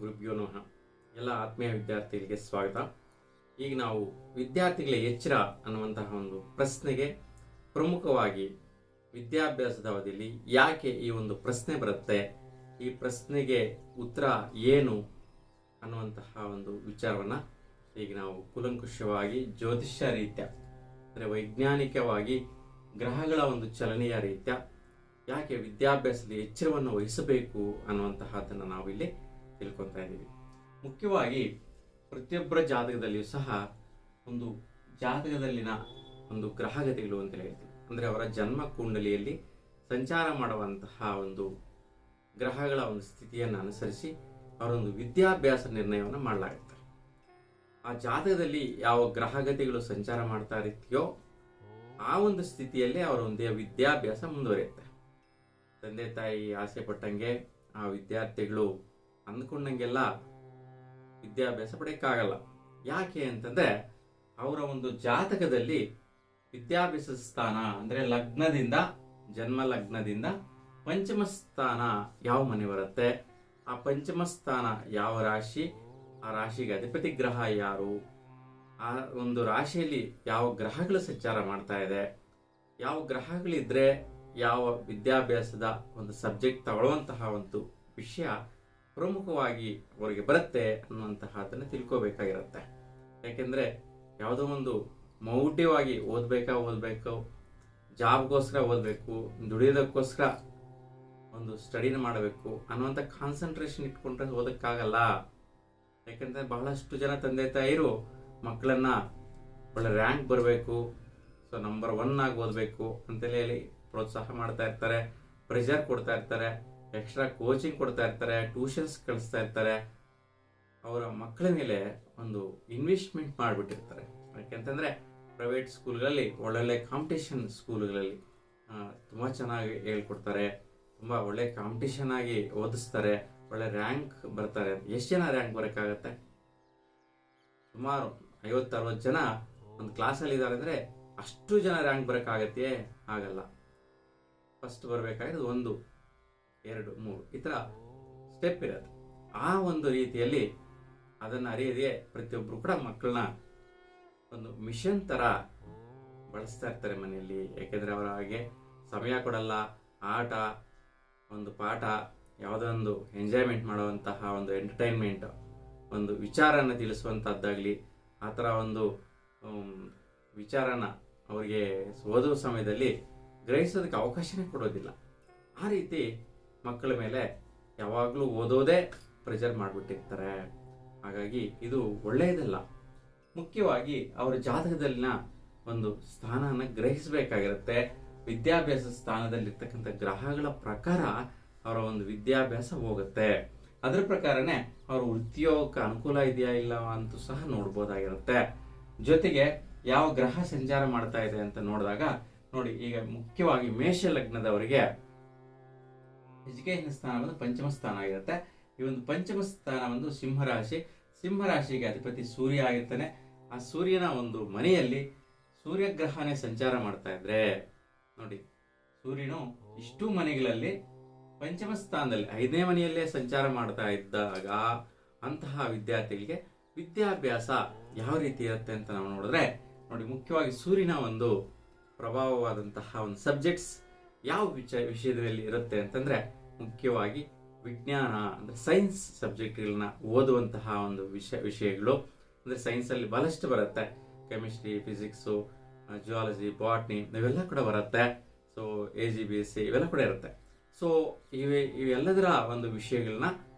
ಗುರುಭ್ಯೋ ನಮಃ. ಎಲ್ಲ ಆತ್ಮೀಯ ವಿದ್ಯಾರ್ಥಿಗಳಿಗೆ ಸ್ವಾಗತ. ಈಗ ನಾವು ವಿದ್ಯಾರ್ಥಿಗಳ ಎಚ್ಚರ ಅನ್ನುವಂತಹ ಒಂದು ಪ್ರಶ್ನೆಗೆ ಪ್ರಮುಖವಾಗಿ ವಿದ್ಯಾಭ್ಯಾಸದ ಅವಧಿಯಲ್ಲಿ ಯಾಕೆ ಈ ಒಂದು ಪ್ರಶ್ನೆ ಬರುತ್ತೆ, ಈ ಪ್ರಶ್ನೆಗೆ ಉತ್ತರ ಏನು ಅನ್ನುವಂತಹ ಒಂದು ವಿಚಾರವನ್ನು ಈಗ ನಾವು ಕೂಲಂಕುಷವಾಗಿ ಜ್ಯೋತಿಷ್ಯ ರೀತ್ಯ ಅಂದರೆ ವೈಜ್ಞಾನಿಕವಾಗಿ ಗ್ರಹಗಳ ಒಂದು ಚಲನೆಯ ರೀತ್ಯ ಯಾಕೆ ವಿದ್ಯಾಭ್ಯಾಸದಲ್ಲಿ ಎಚ್ಚರವನ್ನು ವಹಿಸಬೇಕು ಅನ್ನುವಂತಹದ್ದನ್ನು ನಾವಿಲ್ಲಿ ತಿಳ್ಕೊತಾ ಇದ್ದೀವಿ. ಮುಖ್ಯವಾಗಿ ಪ್ರತಿಯೊಬ್ಬರ ಜಾತಕದಲ್ಲಿಯೂ ಸಹ ಒಂದು ಜಾತಕದಲ್ಲಿನ ಒಂದು ಗ್ರಹಗತಿಗಳು ಅಂತ ಹೇಳ್ತೀವಿ. ಅಂದರೆ ಅವರ ಜನ್ಮ ಕುಂಡಲಿಯಲ್ಲಿ ಸಂಚಾರ ಮಾಡುವಂತಹ ಒಂದು ಗ್ರಹಗಳ ಒಂದು ಸ್ಥಿತಿಯನ್ನು ಅನುಸರಿಸಿ ಅವರೊಂದು ವಿದ್ಯಾಭ್ಯಾಸ ನಿರ್ಣಯವನ್ನು ಮಾಡಲಾಗುತ್ತೆ. ಆ ಜಾತಕದಲ್ಲಿ ಯಾವ ಗ್ರಹಗತಿಗಳು ಸಂಚಾರ ಮಾಡ್ತಾ ಇರ್ತೀಯೋ ಆ ಒಂದು ಸ್ಥಿತಿಯಲ್ಲಿ ಅವರ ಒಂದು ವಿದ್ಯಾಭ್ಯಾಸ ಮುಂದುವರಿಯುತ್ತೆ. ತಂದೆ ತಾಯಿ ಆಸೆ ಪಟ್ಟಂಗೆ ಆ ವಿದ್ಯಾರ್ಥಿಗಳು ಅಂದ್ಕೊಂಡಂಗೆಲ್ಲ ವಿದ್ಯಾಭ್ಯಾಸ ಪಡೆಯಕ್ಕಾಗಲ್ಲ. ಯಾಕೆ ಅಂತಂದ್ರೆ ಅವರ ಒಂದು ಜಾತಕದಲ್ಲಿ ವಿದ್ಯಾಭ್ಯಾಸ ಸ್ಥಾನ ಅಂದರೆ ಲಗ್ನದಿಂದ ಜನ್ಮ ಲಗ್ನದಿಂದ ಪಂಚಮ ಸ್ಥಾನ ಯಾವ ಮನೆ ಬರುತ್ತೆ, ಆ ಪಂಚಮ ಸ್ಥಾನ ಯಾವ ರಾಶಿ, ಆ ರಾಶಿಗೆ ಅಧಿಪತಿ ಗ್ರಹ ಯಾರು, ಆ ಒಂದು ರಾಶಿಯಲ್ಲಿ ಯಾವ ಗ್ರಹಗಳು ಸಂಚಾರ ಮಾಡ್ತಾ ಇದೆ, ಯಾವ ಗ್ರಹಗಳಿದ್ರೆ ಯಾವ ವಿದ್ಯಾಭ್ಯಾಸದ ಒಂದು ಸಬ್ಜೆಕ್ಟ್ ತಗೊಳ್ಳುವಂತಹ ಒಂದು ವಿಷಯ ಪ್ರಮುಖವಾಗಿ ಅವರಿಗೆ ಬರುತ್ತೆ ಅನ್ನುವಂತಹದನ್ನು ತಿಳ್ಕೋಬೇಕಾಗಿರುತ್ತೆ. ಯಾಕೆಂದರೆ ಯಾವುದೋ ಒಂದು ಮೌಢ್ಯವಾಗಿ ಓದಬೇಕು, ಜಾಬ್ಗೋಸ್ಕರ ಓದಬೇಕು, ದುಡಿಯೋದಕ್ಕೋಸ್ಕರ ಒಂದು ಸ್ಟಡಿನ ಮಾಡಬೇಕು ಅನ್ನುವಂಥ ಕಾನ್ಸಂಟ್ರೇಷನ್ ಇಟ್ಕೊಂಡ್ರೆ ಓದಕ್ಕಾಗಲ್ಲ. ಯಾಕೆಂದರೆ ಬಹಳಷ್ಟು ಜನ ತಂದೆ ತಾಯಿರು ಮಕ್ಕಳನ್ನ ಒಳ್ಳೆ ರ್ಯಾಂಕ್ ಬರಬೇಕು, ಸೊ ನಂಬರ್ 1 ಆಗಿ ಓದಬೇಕು ಅಂತಲೇ ಹೇಳಿ ಪ್ರೋತ್ಸಾಹ ಮಾಡ್ತಾ ಇರ್ತಾರೆ, ಪ್ರೆಷರ್ ಕೊಡ್ತಾ ಇರ್ತಾರೆ, ಎಕ್ಸ್ಟ್ರಾ ಕೋಚಿಂಗ್ ಕೊಡ್ತಾ ಇರ್ತಾರೆ, ಟ್ಯೂಷನ್ಸ್ ಕಳಿಸ್ತಾ ಇರ್ತಾರೆ. ಅವರ ಮಕ್ಕಳ ಮೇಲೆ ಒಂದು ಇನ್ವೆಸ್ಟ್ಮೆಂಟ್ ಮಾಡಿಬಿಟ್ಟಿರ್ತಾರೆ. ಯಾಕೆಂತಂದರೆ ಪ್ರೈವೇಟ್ ಸ್ಕೂಲ್ಗಳಲ್ಲಿ ಒಳ್ಳೊಳ್ಳೆ ಕಾಂಪಿಟೇಷನ್ ಸ್ಕೂಲ್ಗಳಲ್ಲಿ ತುಂಬ ಚೆನ್ನಾಗಿ ಹೇಳ್ಕೊಡ್ತಾರೆ, ತುಂಬ ಒಳ್ಳೆ ಕಾಂಪಿಟೇಷನ್ ಆಗಿ ಓದಿಸ್ತಾರೆ, ಒಳ್ಳೆ ರ್ಯಾಂಕ್ ಬರ್ತಾರೆ. ಎಷ್ಟು ಜನ ರ್ಯಾಂಕ್ ಬರೋಕ್ಕಾಗತ್ತೆ? ಸುಮಾರು 50-60 ಜನ ಒಂದು ಕ್ಲಾಸಲ್ಲಿ ಇದ್ದಾರೆ ಅಂದರೆ ಅಷ್ಟು ಜನ ರ್ಯಾಂಕ್ ಬರೋಕ್ಕಾಗತ್ತೆ? ಆಗಲ್ಲ. ಫಸ್ಟ್ ಬರಬೇಕಾದ್ರೆ 1, 2, 3 ಈ ಥರ ಸ್ಟೆಪ್ ಇರುತ್ತೆ. ಆ ಒಂದು ರೀತಿಯಲ್ಲಿ ಅದನ್ನು ಅರಿಯದೇ ಪ್ರತಿಯೊಬ್ಬರು ಕೂಡ ಮಕ್ಕಳನ್ನ ಒಂದು ಮಿಷನ್ ಥರ ಬಳಸ್ತಾ ಇರ್ತಾರೆ ಮನೆಯಲ್ಲಿ. ಯಾಕೆಂದರೆ ಅವರ ಹಾಗೆ ಸಮಯ ಕೊಡಲ್ಲ. ಆಟ, ಒಂದು ಪಾಠ, ಯಾವುದೋ ಒಂದು ಎಂಜಾಯ್ಮೆಂಟ್ ಮಾಡುವಂತಹ ಒಂದು ಎಂಟರ್ಟೈನ್ಮೆಂಟ್, ಒಂದು ವಿಚಾರನ ತಿಳಿಸುವಂಥದ್ದಾಗಲಿ ಆ ಥರ ಒಂದು ವಿಚಾರನ ಅವರಿಗೆ ಓದುವ ಸಮಯದಲ್ಲಿ ಗ್ರಹಿಸೋದಕ್ಕೆ ಅವಕಾಶನೇ ಕೊಡೋದಿಲ್ಲ. ಆ ರೀತಿ ಮಕ್ಕಳ ಮೇಲೆ ಯಾವಾಗಲೂ ಓದೋದೇ ಪ್ರೆಷರ್ ಮಾಡಿಬಿಟ್ಟಿರ್ತಾರೆ. ಹಾಗಾಗಿ ಇದು ಒಳ್ಳೆಯದಲ್ಲ. ಮುಖ್ಯವಾಗಿ ಅವರ ಜಾತಕದಲ್ಲಿನ ಒಂದು ಸ್ಥಾನನ ಗ್ರಹಿಸಬೇಕಾಗಿರುತ್ತೆ. ವಿದ್ಯಾಭ್ಯಾಸ ಸ್ಥಾನದಲ್ಲಿರ್ತಕ್ಕಂಥ ಗ್ರಹಗಳ ಪ್ರಕಾರ ಅವರ ಒಂದು ವಿದ್ಯಾಭ್ಯಾಸ ಹೋಗುತ್ತೆ. ಅದರ ಪ್ರಕಾರನೇ ಅವರ ವೃತ್ತಿಯೋಗಕ್ಕೆ ಅನುಕೂಲ ಇದೆಯಾ ಇಲ್ಲ ಅಂತೂ ಸಹ ನೋಡ್ಬೋದಾಗಿರುತ್ತೆ. ಜೊತೆಗೆ ಯಾವ ಗ್ರಹ ಸಂಚಾರ ಮಾಡ್ತಾ ಇದೆ ಅಂತ ನೋಡಿದಾಗ ನೋಡಿ, ಈಗ ಮುಖ್ಯವಾಗಿ ಮೇಷ ಲಗ್ನದವರಿಗೆ ಎಜುಕೇಶನ್ ಸ್ಥಾನ ಒಂದು ಪಂಚಮ ಸ್ಥಾನ ಆಗಿರುತ್ತೆ. ಈ ಒಂದು ಪಂಚಮ ಸ್ಥಾನ ಒಂದು ಸಿಂಹರಾಶಿಗೆ ಅಧಿಪತಿ ಸೂರ್ಯ ಆಗಿರ್ತಾನೆ. ಆ ಸೂರ್ಯನ ಒಂದು ಮನೆಯಲ್ಲಿ ಸೂರ್ಯಗ್ರಹನೇ ಸಂಚಾರ ಮಾಡ್ತಾ ಇದ್ರೆ ನೋಡಿ, ಸೂರ್ಯನು ಇಷ್ಟು ಮನೆಗಳಲ್ಲಿ ಪಂಚಮ ಸ್ಥಾನದಲ್ಲಿ 5ನೇ ಮನೆಯಲ್ಲೇ ಸಂಚಾರ ಮಾಡ್ತಾ ಇದ್ದಾಗ ಅಂತಹ ವಿದ್ಯಾರ್ಥಿಗಳಿಗೆ ವಿದ್ಯಾಭ್ಯಾಸ ಯಾವ ರೀತಿ ಇರುತ್ತೆ ಅಂತ ನಾವು ನೋಡಿದ್ರೆ ನೋಡಿ, ಮುಖ್ಯವಾಗಿ ಸೂರ್ಯನ ಒಂದು ಪ್ರಭಾವವಾದಂತಹ ಒಂದು ಸಬ್ಜೆಕ್ಟ್ಸ್ ಯಾವ ವಿಷಯದಲ್ಲಿ ಇರುತ್ತೆ ಅಂತಂದ್ರೆ ಮುಖ್ಯವಾಗಿ ವಿಜ್ಞಾನ ಅಂದರೆ ಸೈನ್ಸ್ ಸಬ್ಜೆಕ್ಟ್ಗಳನ್ನ ಓದುವಂತಹ ಒಂದು ವಿಷಯಗಳು ಅಂದರೆ ಸೈನ್ಸಲ್ಲಿ ಬಹಳಷ್ಟು ಬರುತ್ತೆ. ಕೆಮಿಸ್ಟ್ರಿ, ಫಿಸಿಕ್ಸು, ಜಿಯಾಲಜಿ, ಬಾಟ್ನಿ ಇವೆಲ್ಲ ಕೂಡ ಬರುತ್ತೆ. ಸೊ AGBSC ಇವೆಲ್ಲ ಕೂಡ ಇರುತ್ತೆ. ಸೊ ಇವೆಲ್ಲದರ ಒಂದು ವಿಷಯಗಳನ್ನ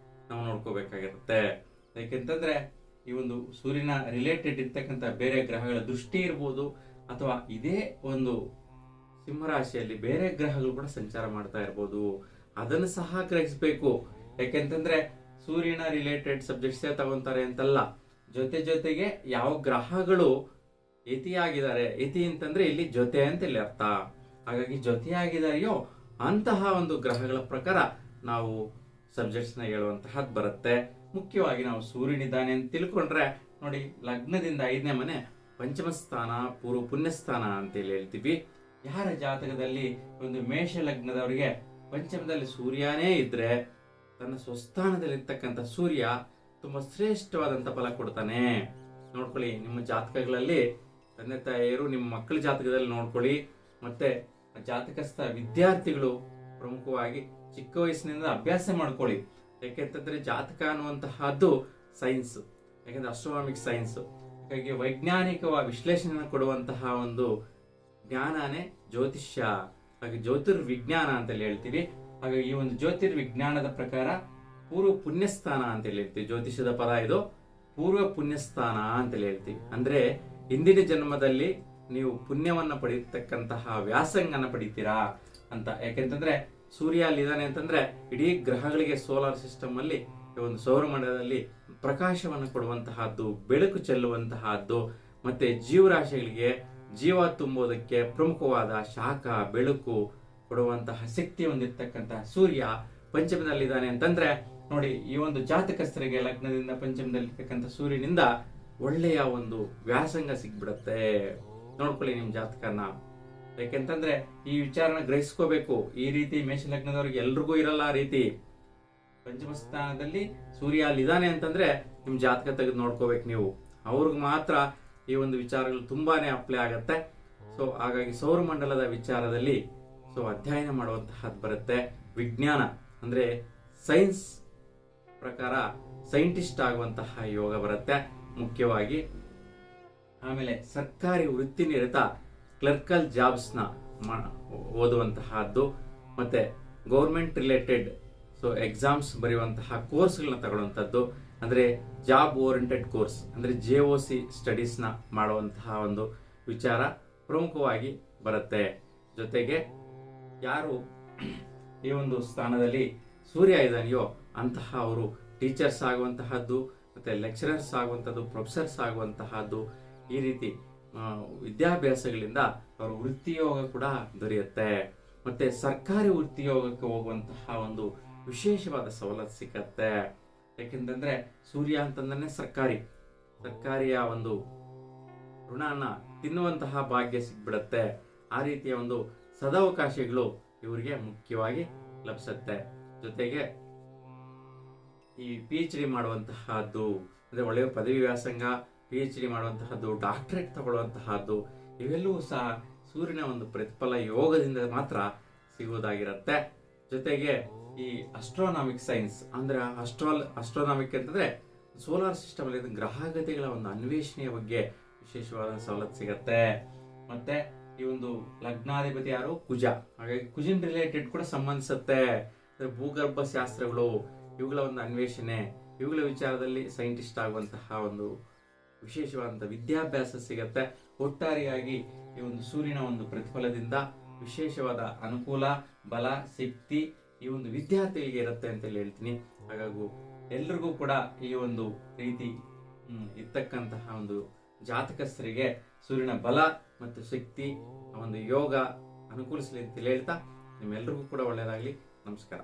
ನಾವು ನೋಡ್ಕೋಬೇಕಾಗಿರುತ್ತೆ. ಯಾಕೆಂತಂದ್ರೆ ಈ ಒಂದು ಸೂರ್ಯನ ರಿಲೇಟೆಡ್ ಇರ್ತಕ್ಕಂಥ ಬೇರೆ ಗ್ರಹಗಳ ದೃಷ್ಟಿ ಇರ್ಬೋದು, ಅಥವಾ ಇದೇ ಒಂದು ಸಿಂಹರಾಶಿಯಲ್ಲಿ ಬೇರೆ ಗ್ರಹಗಳು ಕೂಡ ಸಂಚಾರ ಮಾಡ್ತಾ ಇರ್ಬೋದು. ಅದನ್ನು ಸಹ ಗ್ರಹಿಸಬೇಕು. ಯಾಕೆಂತಂದ್ರೆ ಸೂರ್ಯನ ರಿಲೇಟೆಡ್ ಸಬ್ಜೆಕ್ಟ್ಸೇ ತಗೊಂತಾರೆ ಅಂತಲ್ಲ, ಜೊತೆಗೆ ಯಾವ ಗ್ರಹಗಳು ಯತಿಯಾಗಿದ್ದಾರೆ, ಯತಿ ಅಂತಂದ್ರೆ ಇಲ್ಲಿ ಜೊತೆ ಅಂತ ಇಲ್ಲಿ ಅರ್ಥ. ಹಾಗಾಗಿ ಜೊತೆಯಾಗಿದಾರೆಯೋ ಅಂತಹ ಒಂದು ಗ್ರಹಗಳ ಪ್ರಕಾರ ನಾವು ಸಬ್ಜೆಕ್ಟ್ಸ್ನ ಹೇಳುವಂತಹದ್ದು ಬರುತ್ತೆ. ಮುಖ್ಯವಾಗಿ ನಾವು ಸೂರ್ಯನಿದ್ದಾನೆ ಅಂತ ತಿಳ್ಕೊಂಡ್ರೆ ನೋಡಿ, ಲಗ್ನದಿಂದ 5ನೇ ಮನೆ ಪಂಚಮ ಸ್ಥಾನ, ಪೂರ್ವ ಪುಣ್ಯಸ್ಥಾನ ಅಂತೇಳಿ ಹೇಳ್ತೀವಿ. ಯಾರ ಜಾತಕದಲ್ಲಿ ಒಂದು ಮೇಷ ಲಗ್ನದವರಿಗೆ ಪಂಚಮದಲ್ಲಿ ಸೂರ್ಯನೇ ಇದ್ರೆ ತನ್ನ ಸ್ವಸ್ಥಾನದಲ್ಲಿರ್ತಕ್ಕಂಥ ಸೂರ್ಯ ತುಂಬಾ ಶ್ರೇಷ್ಠವಾದಂಥ ಫಲ ಕೊಡ್ತಾನೆ. ನೋಡ್ಕೊಳ್ಳಿ, ನಿಮ್ಮ ಜಾತಕಗಳಲ್ಲಿ ತಂದೆ ತಾಯಿಯರು ನಿಮ್ಮ ಮಕ್ಕಳ ಜಾತಕದಲ್ಲಿ ನೋಡ್ಕೊಳ್ಳಿ. ಮತ್ತೆ ಜಾತಕಸ್ಥ ವಿದ್ಯಾರ್ಥಿಗಳು ಪ್ರಮುಖವಾಗಿ ಚಿಕ್ಕ ವಯಸ್ಸಿನಿಂದ ಅಭ್ಯಾಸ ಮಾಡ್ಕೊಳ್ಳಿ. ಯಾಕೆಂತಂದ್ರೆ ಜಾತಕ ಅನ್ನುವಂತಹದ್ದು ಸೈನ್ಸ್, ಯಾಕಂದ್ರೆ ಅಸ್ಟ್ರೋನಾಮಿಕ್ ಸೈನ್ಸ್. ಹಾಗಾಗಿ ವೈಜ್ಞಾನಿಕವಾಗಿ ವಿಶ್ಲೇಷಣೆ ಕೊಡುವಂತಹ ಒಂದು ಜ್ಞಾನನೇ ಜ್ಯೋತಿಷ್ಯ, ಹಾಗೆ ಜ್ಯೋತಿರ್ವಿಜ್ಞಾನ ಅಂತೇಳಿ ಹೇಳ್ತೀವಿ. ಹಾಗಾಗಿ ಈ ಒಂದು ಜ್ಯೋತಿರ್ವಿಜ್ಞಾನದ ಪ್ರಕಾರ ಪೂರ್ವ ಪುಣ್ಯಸ್ಥಾನ ಅಂತೇಳಿ ಹೇಳ್ತೀವಿ. ಜ್ಯೋತಿಷ್ಯದ ಪದ ಇದು, ಪೂರ್ವ ಪುಣ್ಯಸ್ಥಾನ ಅಂತೇಳಿ ಹೇಳ್ತೀವಿ. ಅಂದ್ರೆ ಹಿಂದಿನ ಜನ್ಮದಲ್ಲಿ ನೀವು ಪುಣ್ಯವನ್ನ ಪಡೆಯತಕ್ಕಂತಹ ವ್ಯಾಸಂಗನ ಪಡಿತೀರಾ ಅಂತ. ಯಾಕೆಂತಂದ್ರೆ ಸೂರ್ಯ ಅಲ್ಲಿದ್ದಾನೆ ಅಂತಂದ್ರೆ ಇಡೀ ಗ್ರಹಗಳಿಗೆ ಸೋಲಾರ್ ಸಿಸ್ಟಮ್ ಅಲ್ಲಿ ಒಂದು ಸೌರಮಂಡಲದಲ್ಲಿ ಪ್ರಕಾಶವನ್ನು ಕೊಡುವಂತಹದ್ದು, ಬೆಳಕು ಚೆಲ್ಲುವಂತಹದ್ದು, ಮತ್ತೆ ಜೀವರಾಶಿಗಳಿಗೆ ಜೀವ ತುಂಬುವುದಕ್ಕೆ ಪ್ರಮುಖವಾದ ಶಾಖ ಬೆಳಕು ಕೊಡುವಂತಹ ಶಕ್ತಿ ಹೊಂದಿರತಕ್ಕಂತಹ ಸೂರ್ಯ ಪಂಚಮದಲ್ಲಿದ್ದಾನೆ ಅಂತಂದ್ರೆ ನೋಡಿ, ಈ ಒಂದು ಜಾತಕಸ್ಥರಿಗೆ ಲಗ್ನದಿಂದ ಪಂಚಮದಲ್ಲಿರ್ತಕ್ಕಂಥ ಸೂರ್ಯನಿಂದ ಒಳ್ಳೆಯ ಒಂದು ವ್ಯಾಸಂಗ ಸಿಗ್ಬಿಡತ್ತೆ. ನೋಡ್ಕೊಳ್ಳಿ ನಿಮ್ ಜಾತಕನ. ಯಾಕೆಂತಂದ್ರೆ ಈ ವಿಚಾರನ ಗ್ರಹಿಸ್ಕೋಬೇಕು. ಈ ರೀತಿ ಮೇಷ ಲಗ್ನದವ್ರಿಗೆ ಎಲ್ರಿಗೂ ಇರಲ್ಲ ಆ ರೀತಿ. ಪಂಚಮ ಸ್ಥಾನದಲ್ಲಿ ಸೂರ್ಯ ಅಲ್ಲಿದ್ದಾನೆ ಅಂತಂದ್ರೆ ನಿಮ್ ಜಾತಕ ತೆಗೆದು ನೋಡ್ಕೋಬೇಕು ನೀವು. ಅವ್ರಿಗೆ ಮಾತ್ರ ಈ ಒಂದು ವಿಚಾರಗಳು ತುಂಬಾನೇ ಅಪ್ಲೈ ಆಗತ್ತೆ. ಸೊ ಹಾಗಾಗಿ ಸೌರಮಂಡಲದ ವಿಚಾರದಲ್ಲಿ ಅಧ್ಯಯನ ಮಾಡುವಂತಹದ್ದು ಬರುತ್ತೆ. ವಿಜ್ಞಾನ ಅಂದ್ರೆ ಸೈನ್ಸ್ ಪ್ರಕಾರ ಸೈಂಟಿಸ್ಟ್ ಆಗುವಂತಹ ಯೋಗ ಬರುತ್ತೆ ಮುಖ್ಯವಾಗಿ. ಆಮೇಲೆ ಸರ್ಕಾರಿ ವೃತ್ತಿ ನಿರತ ಕ್ಲರ್ಕಲ್ ಜಾಬ್ಸ್ನ ಓದುವಂತಹದ್ದು, ಮತ್ತೆ ಗೌರ್ಮೆಂಟ್ ರಿಲೇಟೆಡ್ ಎಕ್ಸಾಮ್ಸ್ ಬರೆಯುವಂತಹ ಕೋರ್ಸ್ಗಳನ್ನ ತಗೊಳ್ಳುವಂಥದ್ದು, ಅಂದ್ರೆ ಜಾಬ್ ಓರಿಯೆಂಟೆಡ್ ಕೋರ್ಸ್ ಅಂದ್ರೆ JOC ಸ್ಟಡೀಸ್ನ ಮಾಡುವಂತಹ ಒಂದು ವಿಚಾರ ಪ್ರಮುಖವಾಗಿ ಬರುತ್ತೆ. ಜೊತೆಗೆ ಯಾರು ಈ ಒಂದು ಸ್ಥಾನದಲ್ಲಿ ಸೂರ್ಯ ಇದ್ದಾನೆಯೋ ಅಂತಹ ಅವರು ಟೀಚರ್ಸ್ ಆಗುವಂತಹದ್ದು, ಮತ್ತೆ ಲೆಕ್ಚರರ್ಸ್ ಆಗುವಂಥದ್ದು, ಪ್ರೊಫೆಸರ್ಸ್ ಆಗುವಂತಹದ್ದು, ಈ ರೀತಿ ವಿದ್ಯಾಭ್ಯಾಸಗಳಿಂದ ಅವರ ವೃತ್ತಿಯೋಗ ಕೂಡ ದೊರೆಯುತ್ತೆ. ಮತ್ತೆ ಸರ್ಕಾರಿ ವೃತ್ತಿಯೋಗಕ್ಕೆ ಹೋಗುವಂತಹ ಒಂದು ವಿಶೇಷವಾದ ಸವಲತ್ತು ಸಿಕ್ಕತ್ತೆ. ಯಾಕೆಂತಂದ್ರೆ ಸೂರ್ಯ ಅಂತಂದ್ರೆ ಸರ್ಕಾರಿಯ ಒಂದು ಋಣನ ತಿನ್ನುವಂತಹ ಭಾಗ್ಯ ಸಿಗ್ಬಿಡತ್ತೆ. ಆ ರೀತಿಯ ಒಂದು ಸದಾವಕಾಶಗಳು ಇವರಿಗೆ ಮುಖ್ಯವಾಗಿ ಲಭಿಸುತ್ತೆ. ಜೊತೆಗೆ ಈ PhD ಮಾಡುವಂತಹದ್ದು ಅಂದ್ರೆ ಒಳ್ಳೆಯ ಪದವಿ ವ್ಯಾಸಂಗ, PhD ಮಾಡುವಂತಹದ್ದು, ಡಾಕ್ಟರೇಟ್ ತಗೊಳ್ಳುವಂತಹದ್ದು, ಇವೆಲ್ಲವೂ ಸಹ ಸೂರ್ಯನ ಒಂದು ಪ್ರತಿಫಲ ಯೋಗದಿಂದ ಮಾತ್ರ ಸಿಗುವುದಾಗಿರುತ್ತೆ. ಜೊತೆಗೆ ಈ ಅಸ್ಟ್ರೋನಾಮಿಕ್ ಸೈನ್ಸ್ ಅಂದ್ರೆ ಅಸ್ಟ್ರೋನಾಮಿಕ್ ಅಂತಂದ್ರೆ ಸೋಲಾರ್ ಸಿಸ್ಟಮ್ ಅಲ್ಲಿ ಗ್ರಹಗತಿಗಳ ಒಂದು ಅನ್ವೇಷಣೆಯ ಬಗ್ಗೆ ವಿಶೇಷವಾದ ಸವಲತ್ತು ಸಿಗತ್ತೆ. ಮತ್ತೆ ಈ ಒಂದು ಲಗ್ನಾಧಿಪತಿ ಯಾರು? ಕುಜ. ಹಾಗಾಗಿ ಕುಜಿನ್ ರಿಲೇಟೆಡ್ ಕೂಡ ಸಂಬಂಧಿಸುತ್ತೆ. ಭೂಗರ್ಭ ಶಾಸ್ತ್ರಗಳು, ಇವುಗಳ ಒಂದು ಅನ್ವೇಷಣೆ, ಇವುಗಳ ವಿಚಾರದಲ್ಲಿ ಸೈಂಟಿಸ್ಟ್ ಆಗುವಂತಹ ಒಂದು ವಿಶೇಷವಾದಂತಹ ವಿದ್ಯಾಭ್ಯಾಸ ಸಿಗತ್ತೆ. ಒಟ್ಟಾರೆಯಾಗಿ ಈ ಒಂದು ಸೂರ್ಯನ ಒಂದು ಪ್ರತಿಫಲದಿಂದ ವಿಶೇಷವಾದ ಅನುಕೂಲ, ಬಲ, ಶಕ್ತಿ ಈ ಒಂದು ವಿದ್ಯಾರ್ಥಿಗಳಿಗೆ ಇರುತ್ತೆ ಅಂತ ಹೇಳ್ತೀನಿ. ಹಾಗಾಗಿ ಎಲ್ರಿಗೂ ಕೂಡ ಈ ಒಂದು ರೀತಿ ಇರ್ತಕ್ಕಂತಹ ಒಂದು ಜಾತಕಸ್ಥರಿಗೆ ಸೂರ್ಯನ ಬಲ ಮತ್ತು ಶಕ್ತಿ ಒಂದು ಯೋಗ ಅನುಕೂಲಿಸಲಿ ಅಂತ ಹೇಳ್ತಾ ನಿಮ್ಮೆಲ್ಲರಿಗೂ ಕೂಡ ಒಳ್ಳೆಯದಾಗಲಿ. ನಮಸ್ಕಾರ.